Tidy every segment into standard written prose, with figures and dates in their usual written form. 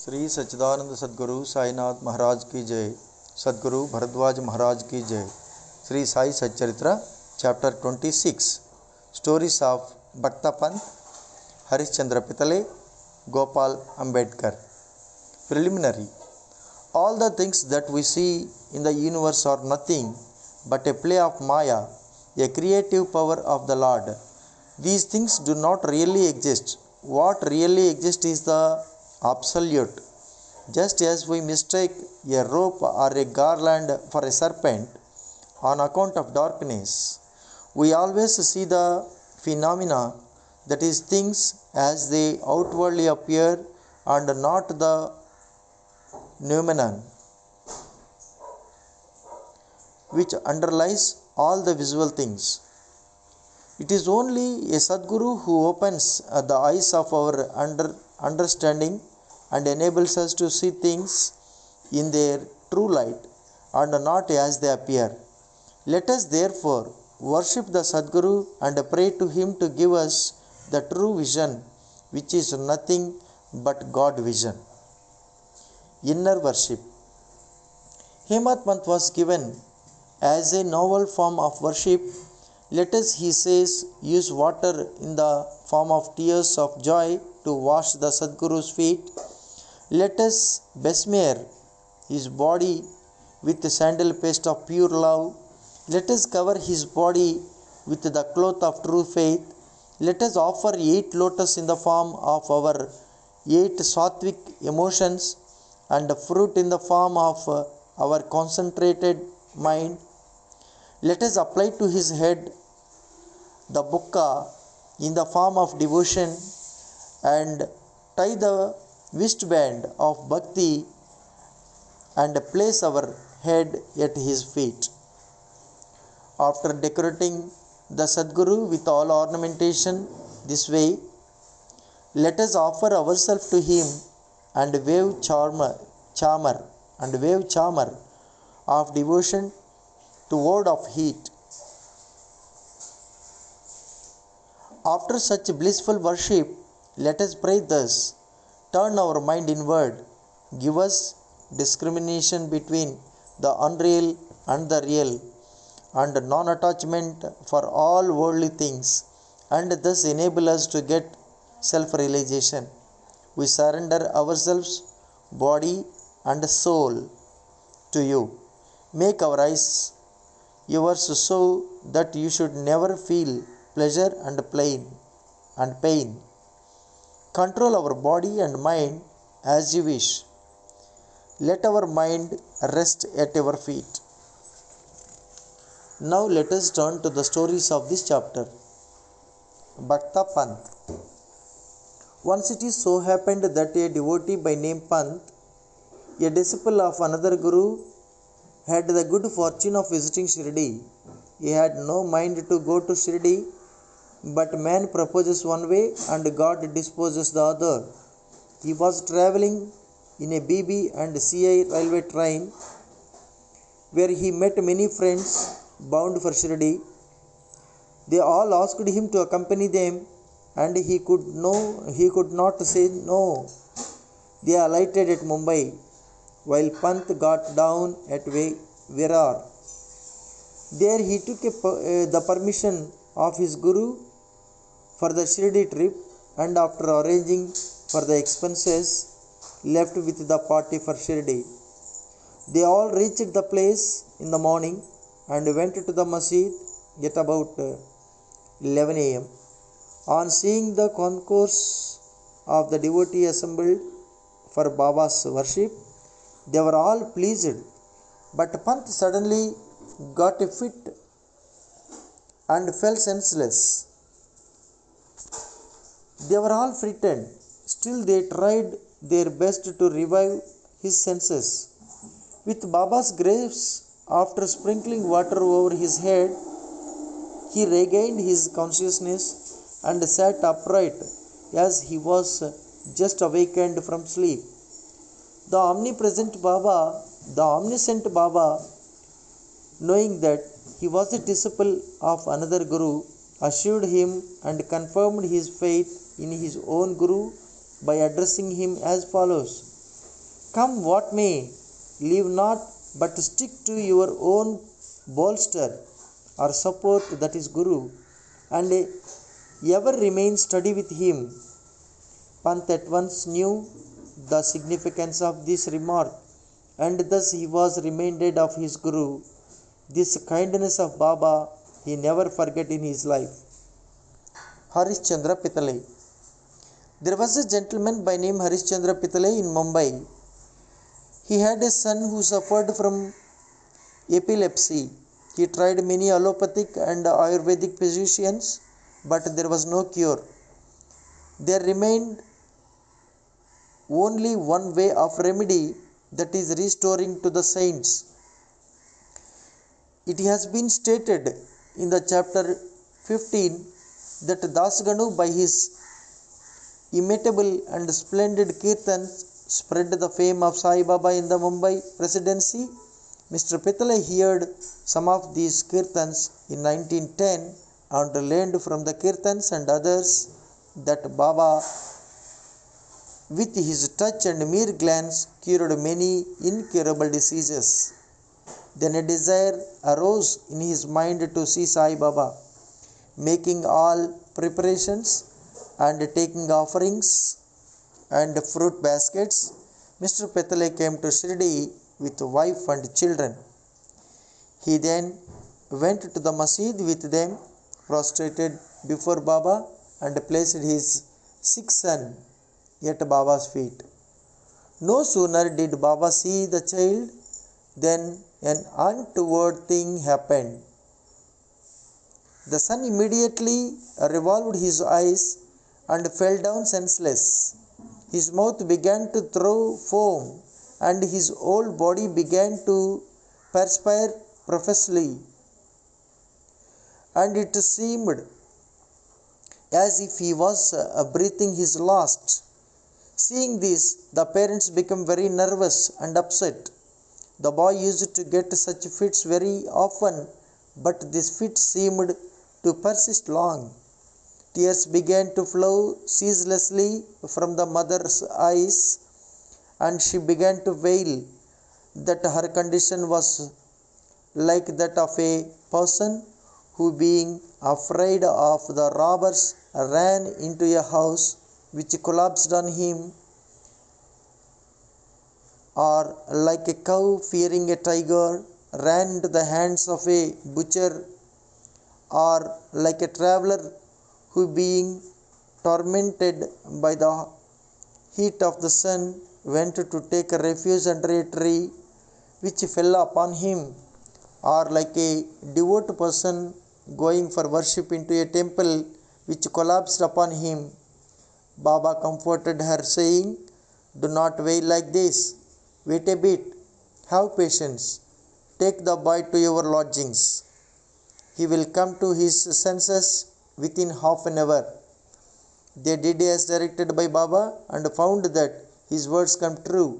श्री सच्चिदानंद सद्गुरु साईनाथ महाराज की जय। सद्गुरु भरद्वाज महाराज की जय। Shri Sai sachaaritra chapter 26 stories of Bhakta Panth, Harishchandra Pitale, Gopal Ambedkar. Preliminary. All the things that we see in the universe are nothing but a play of Maya, a creative power of the Lord. These things do not really exist. What really exists is the absolute. Just as we mistake a rope or a garland for a serpent on account of darkness, we always see the phenomena, that is, things as they outwardly appear and not the noumenon which underlies all the visual things. It is only a Sadguru who opens the eyes of our understanding and enables us to see things in their true light and not as they appear. Let us therefore worship the Sadguru and pray to him to give us the true vision, which is nothing but God vision. Inner worship. Hemat Panth was given as a novel form of worship. Let us, he says, use water in the form of tears of joy to wash the Sadguru's feet. Let us besmear his body with the sandal paste of pure love. Let us cover his body with the cloth of true faith. Let us offer 8 lotus in the form of our 8 sattvic emotions and fruit in the form of our concentrated mind. Let us apply to his head the bukka in the form of devotion and tie the wristband of bhakti and place our head at his feet. After decorating the Sadguru with all ornamentation this way, let us offer ourselves to him and wave charmer of devotion to ward of heat. After such blissful worship, let us pray thus: turn our mind inward, give us discrimination between the unreal and the real, and non-attachment for all worldly things, and thus enable us to get self-realization. We surrender ourselves, body and soul, to you. Make our eyes yours so that you should never feel pleasure and pain. Control our body and mind as you wish. Let our mind rest at your feet. Now let us turn to the stories of this chapter. Bhakta Panth. Once it is so happened that a devotee by name Panth, a disciple of another Guru, had the good fortune of visiting Shirdi. He had no mind to go to Shirdi, but man proposes one way and God disposes the other. He was travelling in a BB and CI railway train, where he met many friends bound for Shirdi. They all asked him to accompany them, and he could not say no. They alighted at Mumbai, while Panth got down at Virar. There he took the permission of his Guru for the Shirdi trip, and after arranging for the expenses, left with the party for Shirdi. They all reached the place in the morning and went to the masjid at about 11 a.m. On seeing the concourse of the devotee assembled for Baba's worship, they were all pleased, but Panth suddenly got a fit and fell senseless. They were all frightened. Still they tried their best to revive his senses. With Baba's grace, after sprinkling water over his head, he regained his consciousness and sat upright as he was just awakened from sleep. The omniscient Baba, knowing that he was a disciple of another Guru, assured him and confirmed his faith in his own Guru by addressing him as follows: Come what may, leave not, but stick to your own bolster or support, that is Guru, and ever remain steady with him. Pant at once knew the significance of this remark, and thus he was reminded of his Guru. This kindness of Baba he never forget in his life. Harishchandra Pitale. There was a gentleman by name Harishchandra Pitale in Mumbai. He had a son who suffered from epilepsy. He tried many allopathic and Ayurvedic physicians, but there was no cure. There remained only one way of remedy, that is restoring to the saints. It has been stated in the chapter 15 that Dasganu, by his imitable and splendid kirtans, spread the fame of Sai Baba in the Mumbai presidency. Mr. Pitale heard some of these kirtans in 1910 and learned from the kirtans and others that Baba, with his touch and mere glance, cured many incurable diseases. Then a desire arose in his mind to see Sai Baba. Making all preparations and taking offerings and fruit baskets, Mr. Pitale came to Shirdi with wife and children. He then went to the masjid with them, prostrated before Baba, and placed his sick son at Baba's feet. No sooner did Baba see the child than an untoward thing happened. The son immediately revolved his eyes and fell down senseless. His mouth began to throw foam, and his whole body began to perspire profusely, and it seemed as if he was breathing his last. Seeing this, the parents became very nervous and upset. The boy used to get such fits very often, but this fit seemed to persist long. Tears began to flow ceaselessly from the mother's eyes, and she began to wail that her condition was like that of a person who, being afraid of the robbers, ran into a house which collapsed on him, or like a cow fearing a tiger ran into the hands of a butcher, or like a traveler who, being tormented by the heat of the sun, went to take refuge under a tree which fell upon him, or like a devout person going for worship into a temple which collapsed upon him. Baba comforted her, saying, "Do not wail like this. Wait a bit. Have patience. Take the boy to your lodgings. He will come to his senses within half an hour." They did as directed by Baba and found that his words come true.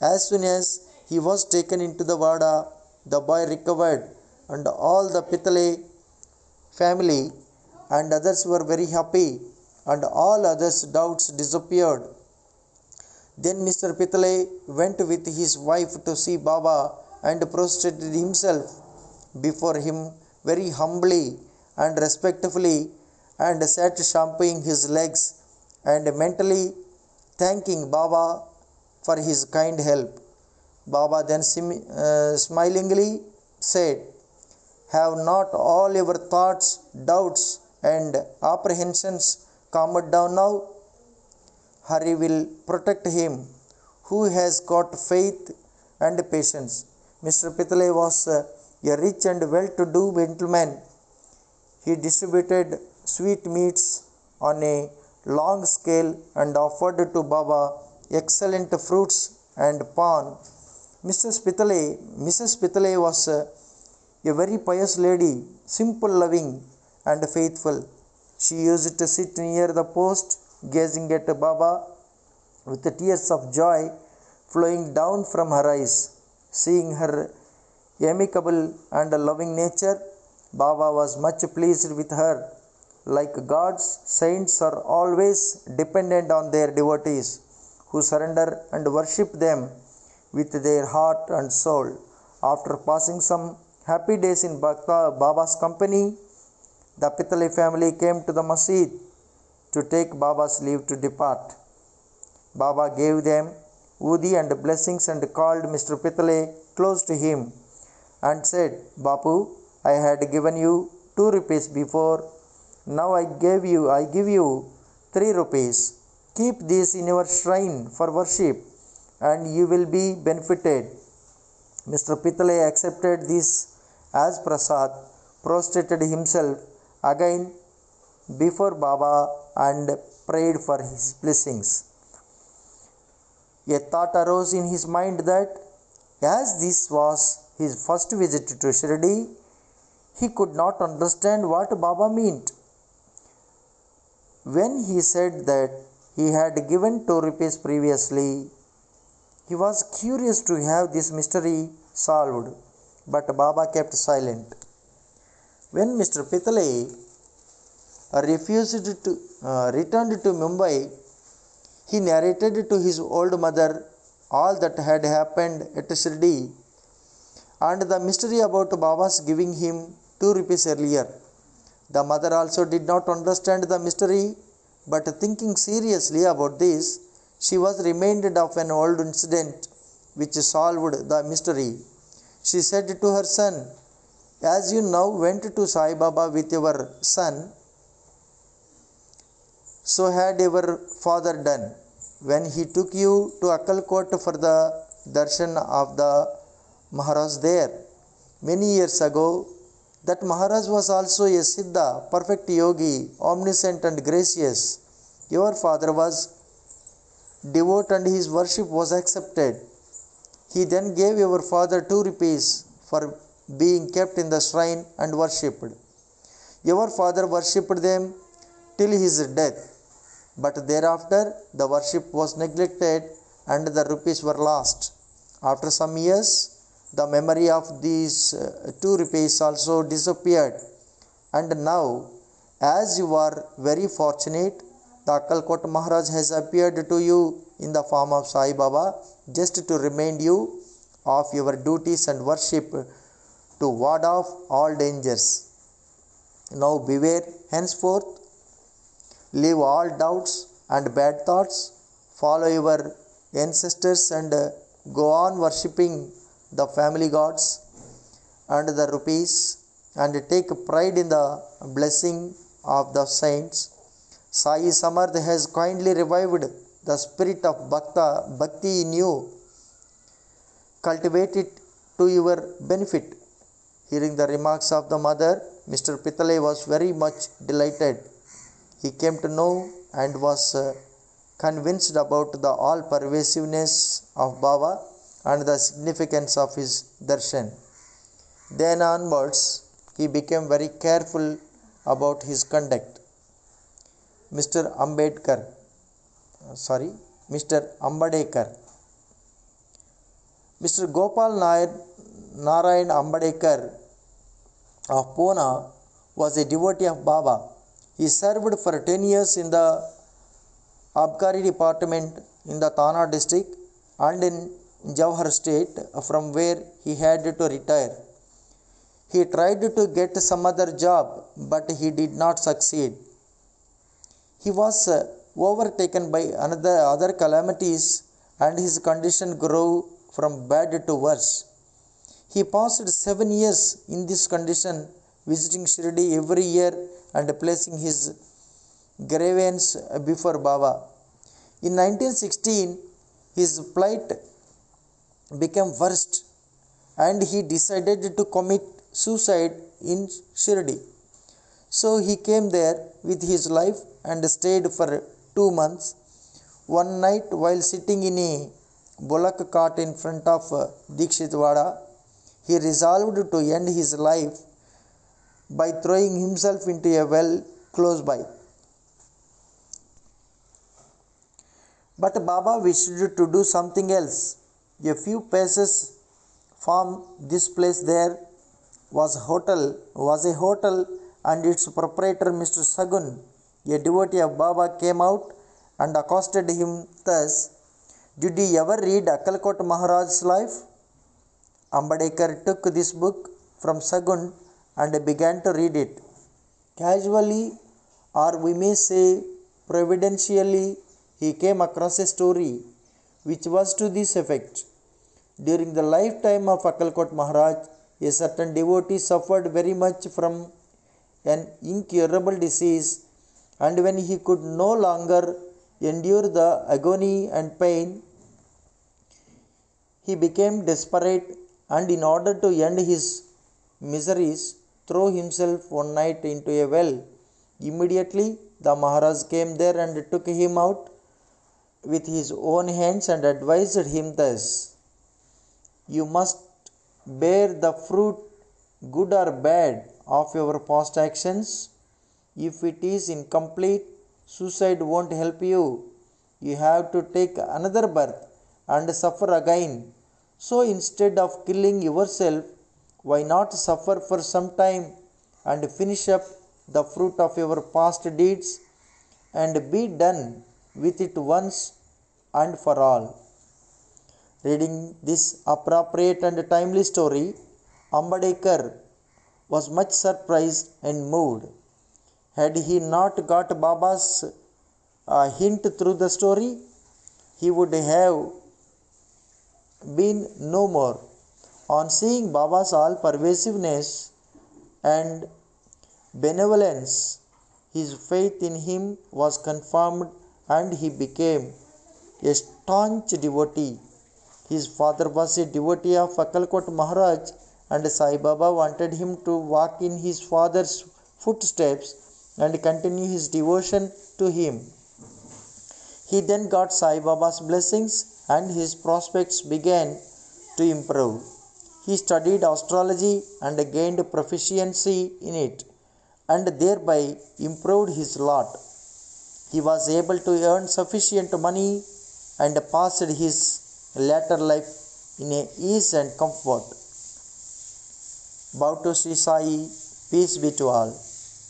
As soon as he was taken into the Vada, the boy recovered, and all the Pitale family and others were very happy, and all others' doubts disappeared. Then Mr. Pitale went with his wife to see Baba and prostrated himself before him very humbly and respectfully, and sat shampooing his legs and mentally thanking Baba for his kind help. Baba then smilingly said, "Have not all your thoughts, doubts, and apprehensions calmed down now? Hari will protect him who has got faith and patience." Mr. Pitale was a rich and well-to-do gentleman. He distributed sweetmeats on a long scale and offered to Baba excellent fruits and pan. Mrs. Pitale was a very pious lady, simple, loving, and faithful. She used to sit near the post, gazing at Baba with the tears of joy flowing down from her eyes. Seeing her amicable and loving nature, Baba was much pleased with her. Like God's saints are always dependent on their devotees, who surrender and worship them with their heart and soul. After passing some happy days in Baba's company, the Pitale family came to the masjid to take Baba's leave to depart. Baba gave them Udi and blessings and called Mr. Pitale close to him and said, Bapu, I had given you 2 rupees before. Now I give you 3 rupees. Keep this in your shrine for worship and you will be benefited. Mr. Pitale accepted this as prasad, prostrated himself again before Baba and prayed for his blessings. A thought arose in his mind that as this was his first visit to Shirdi, he could not understand what Baba meant. When he said that he had given 2 rupees previously, he was curious to have this mystery solved, but Baba kept silent. When Mr. Pitale returned to Mumbai, he narrated to his old mother all that had happened at Shirdi and the mystery about Baba's giving him 2 rupees earlier. The mother also did not understand the mystery, but thinking seriously about this, she was reminded of an old incident which solved the mystery. She said to her son, as you now went to Sai Baba with your son, so had your father done when he took you to Akkalkot for the darshan of the Maharaj there. Many years ago, that Maharaj was also a Siddha, perfect yogi, omniscient and gracious. Your father was devout and his worship was accepted. He then gave your father 2 rupees for being kept in the shrine and worshipped. Your father worshipped them till his death, but thereafter the worship was neglected and the rupees were lost. After some years, the memory of these 2 rupees also disappeared, and now, as you are very fortunate, the Akkalkot Maharaj has appeared to you in the form of Sai Baba just to remind you of your duties and worship to ward off all dangers. Now beware henceforth, leave all doubts and bad thoughts, follow your ancestors and go on worshipping the family gods and the rupees and take pride in the blessing of the saints. Sai Samarth has kindly revived the spirit of bhakti in you. Cultivate it to your benefit. Hearing the remarks of the mother, Mr. Pitale was very much delighted. He came to know and was convinced about the all-pervasiveness of Baba and the significance of his darshan. Then onwards, he became very careful about his conduct. Mr. Ambadekar, Mr. Gopal Narayan Ambadekar of Pune was a devotee of Baba. He served for 10 years in the Abkari department in the Thana district and in Jawhar state, from where he had to retire. He tried to get some other job, but he did not succeed. He was overtaken by other calamities and his condition grew from bad to worse. He passed 7 years in this condition, visiting Shirdi every year and placing his grievance before Baba. In 1916, his plight became worst and he decided to commit suicide in Shirdi. So he came there with his life and stayed for 2 months. One night, while sitting in a bullock cart in front of Dikshitwada, he resolved to end his life by throwing himself into a well close by. But Baba wished to do something else. A few paces from this place there was a hotel and its proprietor, Mr. Sagun, a devotee of Baba, came out and accosted him thus: Did you ever read Akkalkot Maharaj's life? Ambedkar took this book from Sagun and began to read it. Casually, or we may say providentially, he came across a story which was to this effect. During the lifetime of Akkalkot Maharaj, a certain devotee suffered very much from an incurable disease, and when he could no longer endure the agony and pain, he became desperate, and in order to end his miseries, threw himself one night into a well. Immediately, the Maharaj came there and took him out with his own hands and advised him thus: "You must bear the fruit, good or bad, of your past actions. If it is incomplete, suicide won't help you. You have to take another birth and suffer again. So instead of killing yourself, why not suffer for some time and finish up the fruit of your past deeds and be done with it once and for all." Reading this appropriate and timely story, Ambedkar was much surprised and moved. Had he not got Baba's hint through the story, he would have been no more. On seeing Baba's all pervasiveness and benevolence, his faith in him was confirmed and he became a staunch devotee. His father was a devotee of Akkalkot Maharaj, and Sai Baba wanted him to walk in his father's footsteps and continue his devotion to him. He then got Sai Baba's blessings and his prospects began to improve. He studied astrology and gained proficiency in it, and thereby improved his lot. He was able to earn sufficient money and passed his later life in ease and comfort. Bow to Sri Sai, peace be to all.